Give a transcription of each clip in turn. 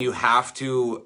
you have to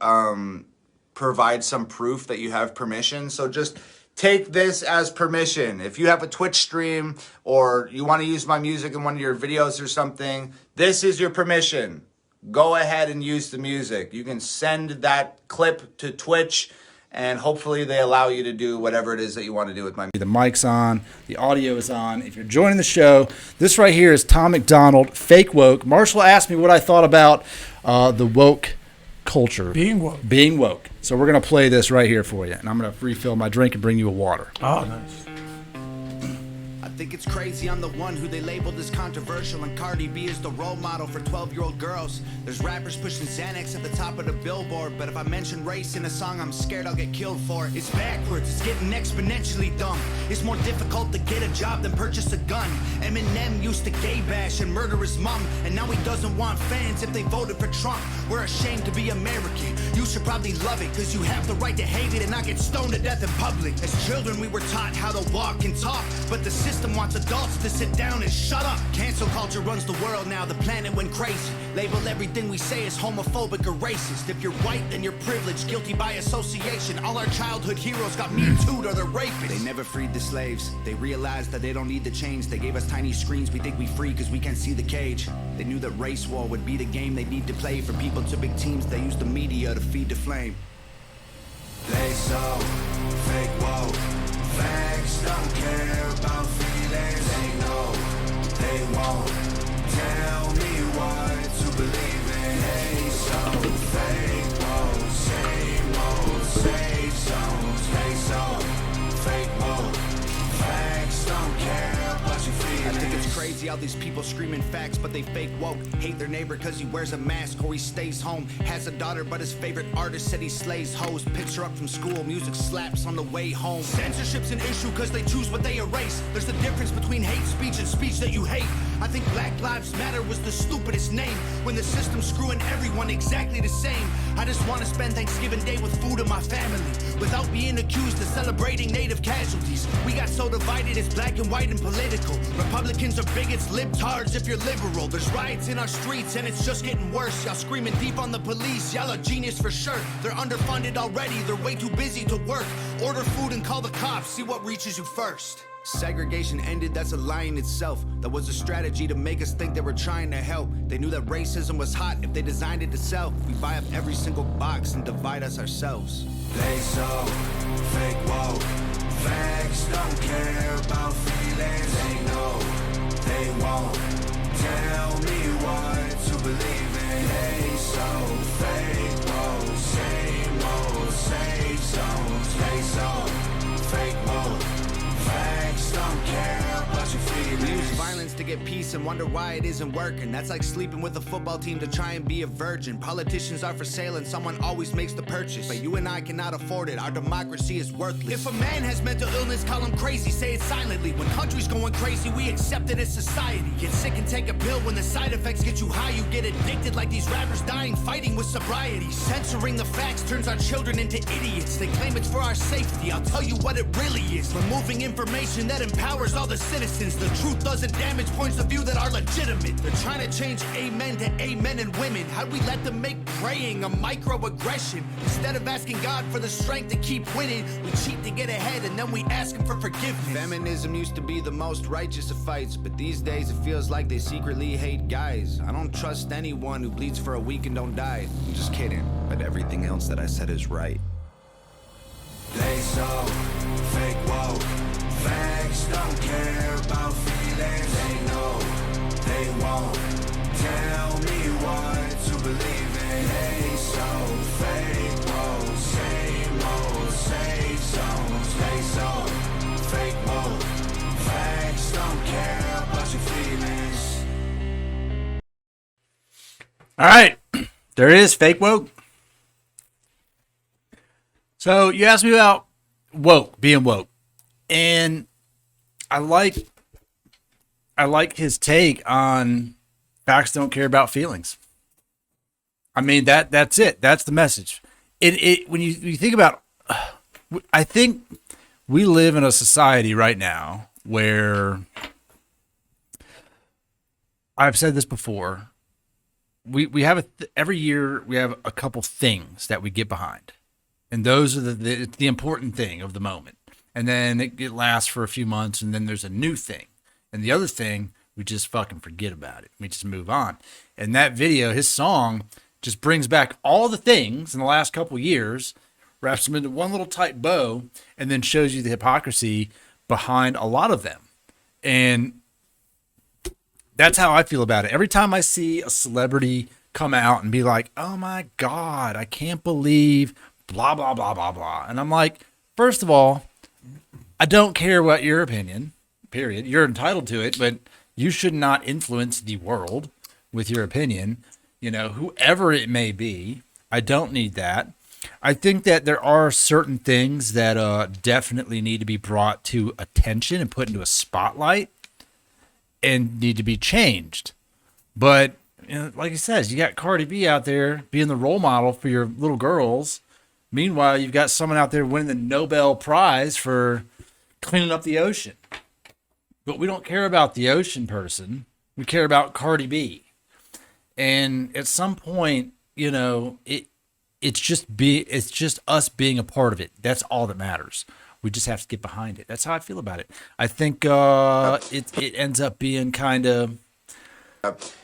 provide some proof that you have permission. So just take this as permission. If you have a Twitch stream or you want to use my music in one of your videos or something, this is your permission. Go ahead and use the music. You can send that clip to Twitch and hopefully they allow you to do whatever it is that you want to do with my music. The mic's on, the audio is on. If you're joining the show, this right here is Tom MacDonald, Fake Woke. Marshall asked me what I thought about the woke culture. Being woke. Being woke. So we're going to play this right here for you. And I'm going to refill my drink and bring you a water. Oh, nice. I think it's crazy I'm the one who they labeled as controversial, and Cardi B is the role model for 12-year-old girls. There's rappers pushing Xanax at the top of the billboard, but if I mention race in a song, I'm scared I'll get killed for it. It's backwards, it's getting exponentially dumb. It's more difficult to get a job than purchase a gun. Eminem used to gay bash and murder his mom, and now he doesn't want fans if they voted for Trump. We're ashamed to be American. You should probably love it, cause you have the right to hate it and not get stoned to death in public. As children we were taught how to walk and talk, but the system wants adults to sit down and shut up. Cancel culture runs the world now, the planet went crazy. Label everything we say as homophobic or racist. If you're white, then you're privileged, guilty by association. All our childhood heroes got Me Too'd or they're rapists. They never freed the slaves. They realized that they don't need the chains. They gave us tiny screens, we think we free cause we can't see the cage. They knew that race war would be the game they need to play. For people to big teams, they use the media to feed the flame. They so fake woke. Facts don't care about feelings. They know they won't tell me what to believe in. They so fake woke. Same old safe zones. They so fake woke. Facts don't care about your feelings. I think it's crazy how these people screaming facts, but they fake woke. Hate their neighbor cause he wears a mask or he stays home. Has a daughter but his favorite artist said he slays hoes. Picks her up from school, music slaps on the way home. Censorship's an issue cause they choose what they erase. There's a difference between hate speech and speech that you hate. I think Black Lives Matter was the stupidest name, when the system's screwing everyone exactly the same. I just want to spend Thanksgiving Day with food and my family, without being accused of celebrating native casualties. We got so divided it's black and white and political. Republicans are bigots, libtards if you're liberal. There's riots in our streets and it's just getting worse. Y'all screaming deep on the police, y'all are genius for sure. They're underfunded already, they're way too busy to work. Order food and call the cops, see what reaches you first. Segregation ended, that's a lie in itself. That was a strategy to make us think they were trying to help. They knew that racism was hot if they designed it to sell. We buy up every single box and divide us ourselves. They so fake woke. Facts don't care about feelings. They know they won't tell me what to believe in. They so fake woke. Same old safe zones. They so fake woke. Facts don't care about your feelings. We use violence to get peace and wonder why it isn't working. That's like sleeping with a football team to try and be a virgin. Politicians are for sale and someone always makes the purchase, but you and I cannot afford it. Our democracy is worthless. If a man has mental illness, call him crazy, say it silently. When country's going crazy, we accept it as society. Get sick and take a pill. When the side effects get you high, you get addicted like these rappers dying fighting with sobriety. Censoring the facts turns our children into idiots. They claim it's for our safety, I'll tell you what it really is. Removing information that empowers all the citizens. The truth doesn't damage points of view that are legitimate. They're trying to change amen to amen and women. How'd we let them make praying a microaggression? Instead of asking God for the strength to keep winning, we cheat to get ahead and then we ask him for forgiveness. Feminism used to be the most righteous of fights, but these days it feels like they secretly hate guys. I don't trust anyone who bleeds for a week and don't die. I'm just kidding, but everything else that I said is right. They so fake woke. Facts don't care about feelings. They know they won't tell me what to believe in. They so fake woke. Same old safe zones. They so fake woke. Facts don't care about your feelings. All right. There it is, Fake Woke. So you asked me about woke, being woke. And I like his take on facts don't care about feelings. I mean, that's it. That's the message. When you think about, I think we live in a society right now where, I've said this before, we have every year we have a couple things that we get behind, and those are the important thing of the moment. And then it lasts for a few months, and then there's a new thing, and the other thing we just fucking forget about it. We just move on. And that video, his song, just brings back all the things in the last couple years, wraps them into one little tight bow, and then shows you the hypocrisy behind a lot of them. And that's how I feel about it. Every time I see a celebrity come out and be like, oh my God, I can't believe blah, blah, blah, blah, blah. And I'm like, first of all, I don't care what your opinion, period. You're entitled to it, but you should not influence the world with your opinion, whoever it may be. I don't need that. I think that there are certain things that definitely need to be brought to attention and put into a spotlight and need to be changed. But like he says, you got Cardi B out there being the role model for your little girls. Meanwhile, you've got someone out there winning the Nobel Prize for cleaning up the ocean. But we don't care about the ocean person. We care about Cardi B. And at some point, it's just us being a part of it. That's all that matters. We just have to get behind it. That's how I feel about it. I think it ends up being kind of...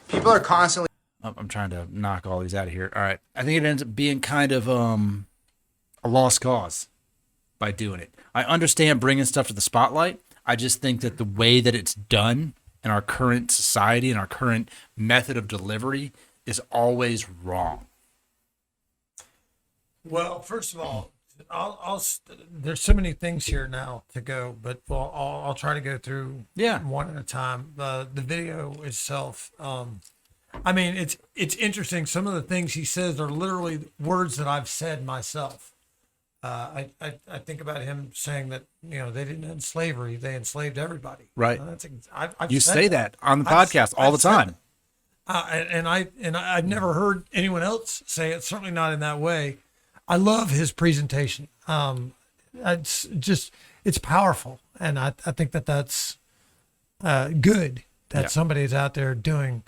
People are constantly... I'm trying to knock all these out of here. All right. I think it ends up being kind of a lost cause by doing it. I understand bringing stuff to the spotlight. I just think that the way that it's done in our current society and our current method of delivery is always wrong. Well, first of all, there's so many things here now to go, but I'll try to go through one at a time. The video itself, it's interesting. Some of the things he says are literally words that I've said myself. I think about him saying that they didn't end slavery; they enslaved everybody. Right. I've you said say that on the podcast all the time. I've never heard anyone else say it. Certainly not in that way. I love his presentation. It's powerful, and I think that's good that somebody is out there doing.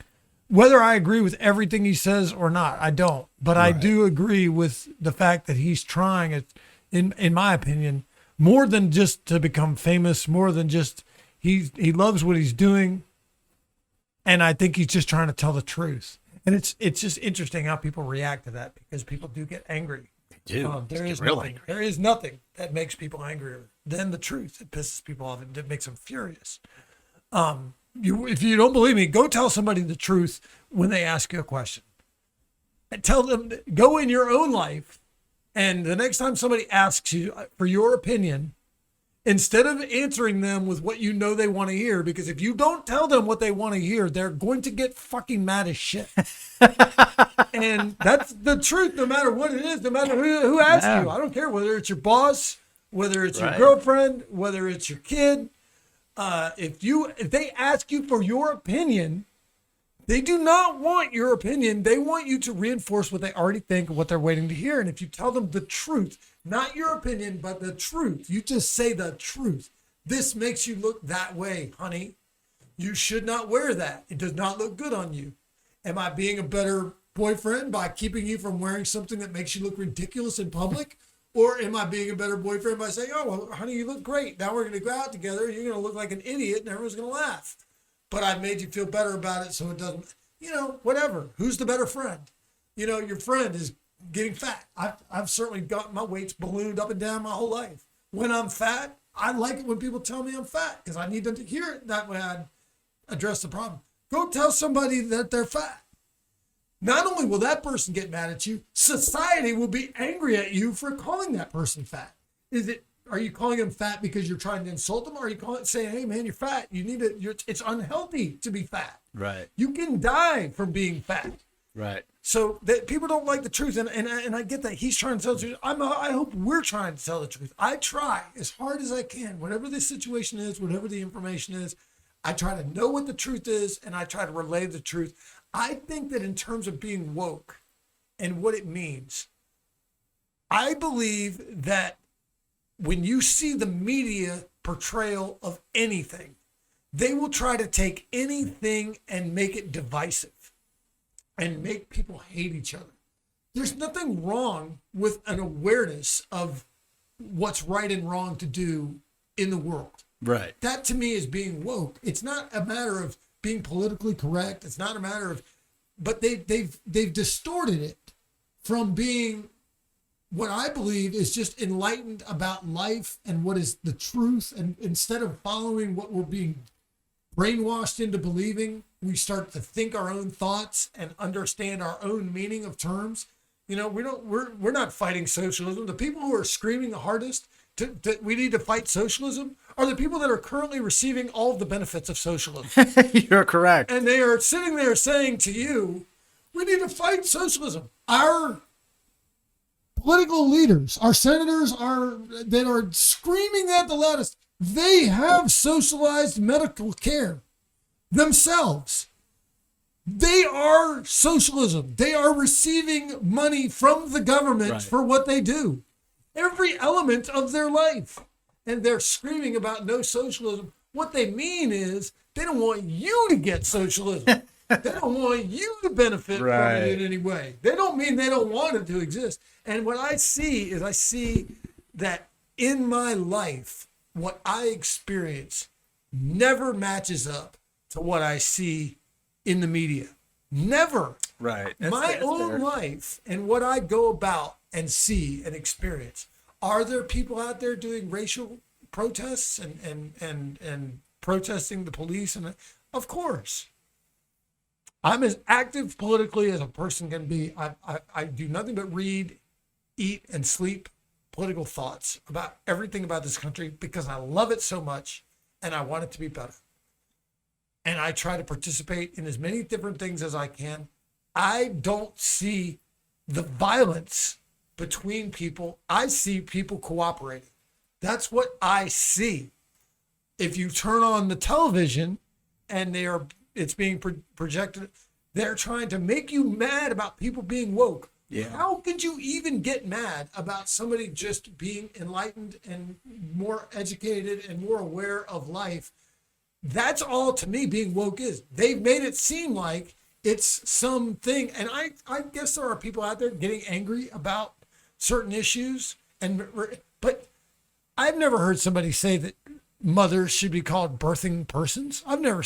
Whether I agree with everything he says or not, I don't. But I do agree with the fact that he's trying, in my opinion, more than just to become famous, more than just he loves what he's doing, and I think he's just trying to tell the truth. And it's just interesting how people react to that, because people do get angry. They do. There is nothing that makes people angrier than the truth. It pisses people off and it makes them furious. If you don't believe me, go tell somebody the truth when they ask you a question. And tell them, go in your own life, and the next time somebody asks you for your opinion, instead of answering them with what they want to hear, because if you don't tell them what they want to hear, they're going to get fucking mad as shit. And that's the truth, no matter what it is, no matter who asks you. I don't care whether it's your boss, whether it's your girlfriend, whether it's your kid. If they ask you for your opinion, they do not want your opinion. They want you to reinforce what they already think and what they're waiting to hear. And if you tell them the truth, not your opinion, but the truth, you just say the truth. This makes you look that way, honey. You should not wear that. It does not look good on you. Am I being a better boyfriend by keeping you from wearing something that makes you look ridiculous in public? Or am I being a better boyfriend by saying, oh, well, honey, you look great. Now we're going to go out together. You're going to look like an idiot and everyone's going to laugh. But I made you feel better about it so it doesn't, whatever. Who's the better friend? Your friend is getting fat. I've certainly got my weights ballooned up and down my whole life. When I'm fat, I like it when people tell me I'm fat because I need them to hear it. That way I address the problem. Go tell somebody that they're fat. Not only will that person get mad at you, society will be angry at you for calling that person fat. Are you calling them fat because you're trying to insult them? Or are you saying, hey man, you're fat. It's unhealthy to be fat. Right. You can die from being fat. Right. So that people don't like the truth. And I get that he's trying to tell the truth. I hope we're trying to tell the truth. I try as hard as I can, whatever the situation is, whatever the information is, I try to know what the truth is and I try to relay the truth. I think that in terms of being woke and what it means, I believe that when you see the media portrayal of anything, they will try to take anything and make it divisive. and make people hate each other. There's nothing wrong with an awareness of what's right and wrong to do in the world. Right. That to me is being woke. It's not a matter of being politically correct. It's not a matter of, but they've distorted it from being what I believe is just enlightened about life and what is the truth. And instead of following what we're being brainwashed into believing, we start to think our own thoughts and understand our own meaning of terms. You know, we're not fighting socialism. The people who are screaming the hardest we need to fight socialism are the people that are currently receiving all of the benefits of socialism. You're correct. And they are sitting there saying to you, we need to fight socialism. Our political leaders, our senators that are screaming at the loudest, they have socialized medical care themselves. They are socialism. They are receiving money from the government for what they do. Every element of their life. And they're screaming about no socialism. What they mean is they don't want you to get socialism. They don't want you to benefit from it in any way. They don't mean they don't want it to exist. And what I see is I see that in my life, what I experience never matches up to what I see in the media. Never. Right. My own life and what I go about and see and experience. Are there people out there doing racial protests and protesting the police? And of course. I'm as active politically as a person can be. I do nothing but read, eat, and sleep political thoughts about everything about this country because I love it so much and I want it to be better. And I try to participate in as many different things as I can. I don't see the violence between people. I see people cooperating. That's what I see. If you turn on the television and it's being projected, they're trying to make you mad about people being woke. Yeah. How could you even get mad about somebody just being enlightened and more educated and more aware of life? That's all to me being woke is. They've made it seem like it's something. And I guess there are people out there getting angry about certain issues. But I've never heard somebody say that mothers should be called birthing persons. I've never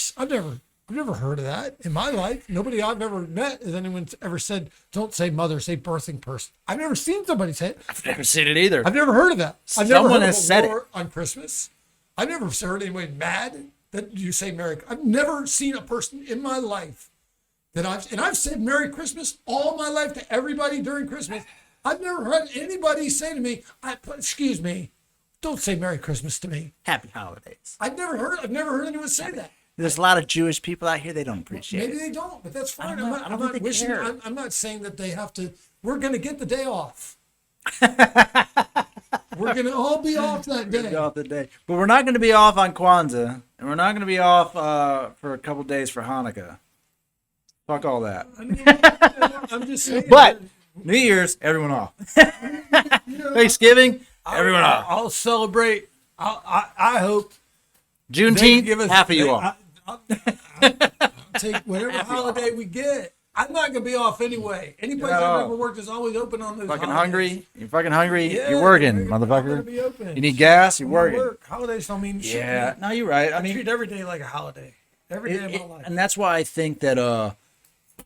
heard of that in my life. Nobody I've ever met has anyone ever said, don't say mother, say birthing person. I've never seen somebody say it. I've never seen it either. I've never heard of that. I've Someone never heard has of a said war it on Christmas. I've never heard anyone mad that you say Merry. I've never seen a person in my life I've said Merry Christmas all my life to everybody during Christmas. I've never heard anybody say to me, excuse me, don't say Merry Christmas to me. Happy holidays. I've never heard anyone say that. There's a lot of Jewish people out here, they don't appreciate it. Maybe they don't, but that's fine. I'm not saying that they have to. We're going to get the day off. We're going to all be off that day. But we're not going to be off on Kwanzaa, and we're not going to be off for a couple days for Hanukkah. Fuck all that. I mean, I'm just saying. But New Year's, everyone off. Thanksgiving, everyone off. I'll celebrate. I hope Juneteenth, half of you off. I'll take whatever holiday we get. I'm not going to be off anyway. Any place I've ever worked is always open on those fucking holidays. hungry? You're fucking hungry? Yeah, you're working, I'm motherfucker. gonna be open. You need gas? You're working. Work. Holidays don't mean shit. Yeah, no, you're right. I treat every day like a holiday. Every day of my life. And that's why I think that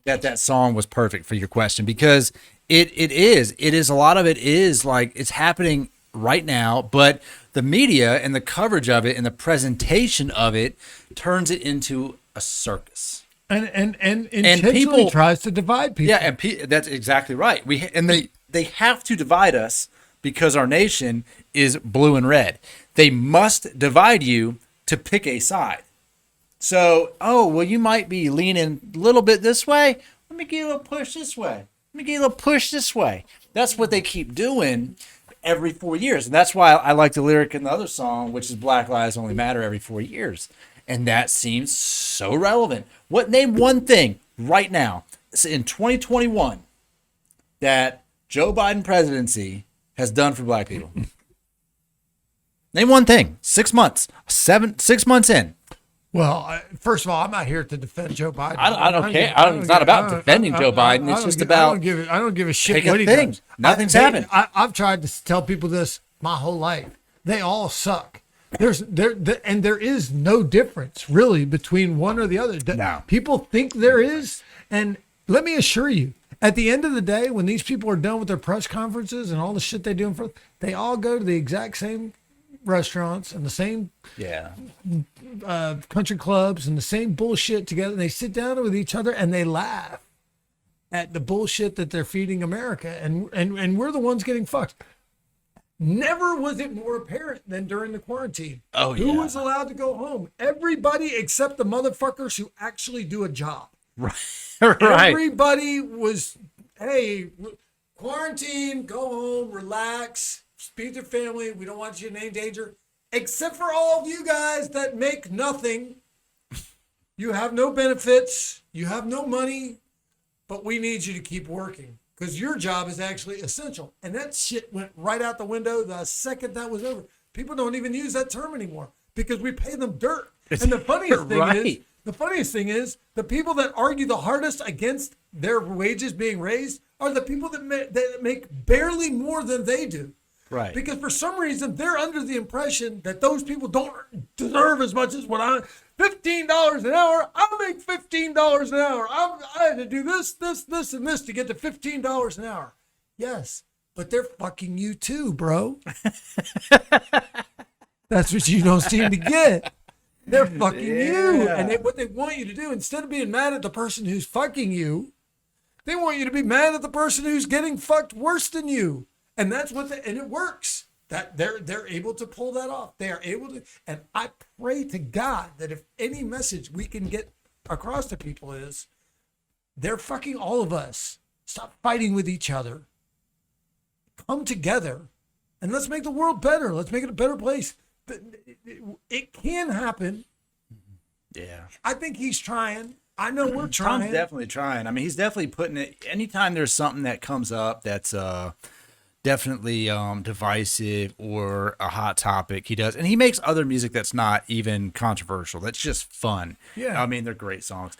that song was perfect for your question, because it is a lot of it is like it's happening right now, but the media and the coverage of it and the presentation of it turns it into a circus. And intentionally people tries to divide people. Yeah, and that's exactly right. They have to divide us because our nation is blue and red. They must divide you to pick a side. So, you might be leaning a little bit this way. Let me give you a little push this way. Let me give you a little push this way. That's what they keep doing every 4 years. And that's why I like the lyric in the other song, which is Black Lives Only Matter every 4 years. And that seems so relevant. Name one thing right now in 2021 that Joe Biden presidency has done for black people. Name one thing. 6 months. 6 months in. Well, first of all, I'm not here to defend Joe Biden. I don't care. It's not about defending Joe Biden. It's just about I don't give a shit take what a he thing. does. Nothing's happened. I've tried to tell people this my whole life. They all suck. There is no difference really between one or the other. No. People think there is, and let me assure you, at the end of the day, when these people are done with their press conferences and all the shit they do in front, they all go to the exact same restaurants and the same country clubs and the same bullshit together. And they sit down with each other and they laugh at the bullshit that they're feeding America, and we're the ones getting fucked. Never was it more apparent than during the quarantine. Oh, yeah. Who was allowed to go home? Everybody except the motherfuckers who actually do a job. right. Everybody was, hey, quarantine, go home, relax, speak to your family. We don't want you in any danger. Except for all of you guys that make nothing. You have no benefits. You have no money. But we need you to keep working because your job is actually essential. And that shit went right out the window the second that was over. People don't even use that term anymore because we pay them dirt. And the funniest thing is, the people that argue the hardest against their wages being raised are the people that make barely more than they do. Right. Because for some reason, they're under the impression that those people don't deserve as much as what $15 an hour. I make $15 an hour. I had to do this, and this to get to $15 an hour. Yes, but they're fucking you too, bro. That's what you don't seem to get. They're fucking you. And what they want you to do, instead of being mad at the person who's fucking you, they want you to be mad at the person who's getting fucked worse than you. And that's what and it works. That they're able to pull that off. They are able to, and I pray to God that if any message we can get across to people is they're fucking all of us. Stop fighting with each other. Come together and let's make the world better. Let's make it a better place. It can happen. Yeah. I think he's trying. I know we're trying. Tom's definitely trying. I mean, he's definitely putting it, anytime there's something that comes up that's definitely divisive or a hot topic, he does. And he makes other music that's not even controversial. That's just fun. Yeah. I mean, they're great songs.